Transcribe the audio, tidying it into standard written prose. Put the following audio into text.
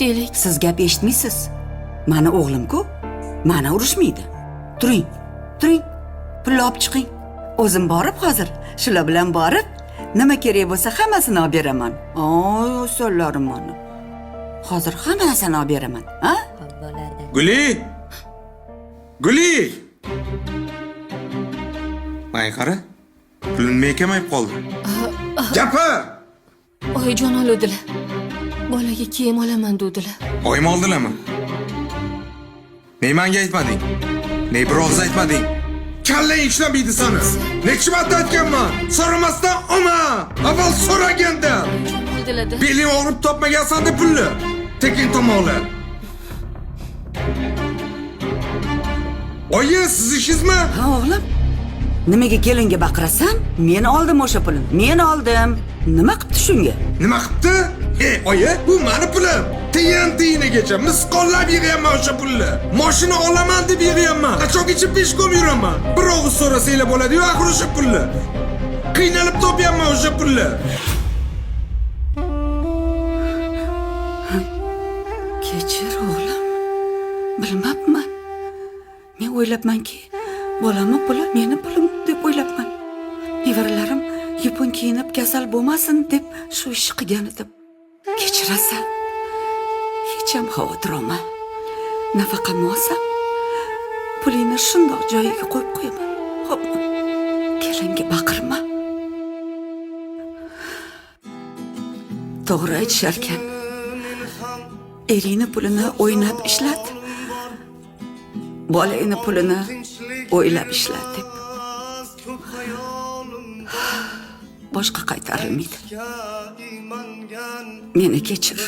deylik. Siz gap eshitmaysiz. Mani o'g'lim-ku, mani urishmaydi. Turing, turing. Pulni olib chiqing. O'zim borib hozir, shular bilan borib, nima kerak bo'lsa hammasini olib beraman. Oy, o'sonlarim mani. Hozir hamma narsani olib beraman, ha? Guli! Guli! May qara. Pulimni ekamayib qoldi. Gapir! Oyijon oluvdilar. Bolaga kiyim olaman dedilar. Oyim oldilarmi? Ne menga aytmading? Ne bir og'iz aytmading? Kallang ishlamaydi seni. Necha marta aytganman? So'ramasdan olma. Avval so'raganda. Oldilar-da. Beling og'rib topmagansan deb pulni. Tekin tomoqlar. Oyi, siz ishingizmi? Ha, o'g'lim. Nimaga kelinga baqirasan? Men oldim o'sha pulni. Men oldim. Nima qilibdi shunga? Nima qilibdi? Oyi, bu meni pulim. Tiyinigacha misqollab yig'yapman o'sha pulni. Mashina olaman deb yig'yapman. Qachongacha peshkom yuraman. Bir og'iz so'rasanglar bo'ladi-yu, axir o'sha pulni. Qiynalib topyapman o'sha pulni. Kechir o'g'lim. Bilmabman. Men o'ylabmanki, bolamni puli meni pulim deb o'ylabman. Nevaralarim yupun kiyinib kasal bo'lmasin deb shu ishni qilgan edim. Kechirasan. Hech ham xavotir olma. Nafaqamni olsam, pulingni shundoq joyiga qo'yib qo'yaman. Xo'pmi? Kelinga baqirma. To'g'ri aytisharkan. Eringni pulini o'ynab ishlat. Bolangni pulini o'ylab ishlat deb. Boshqa qaytarilmaydi. Meni kechir.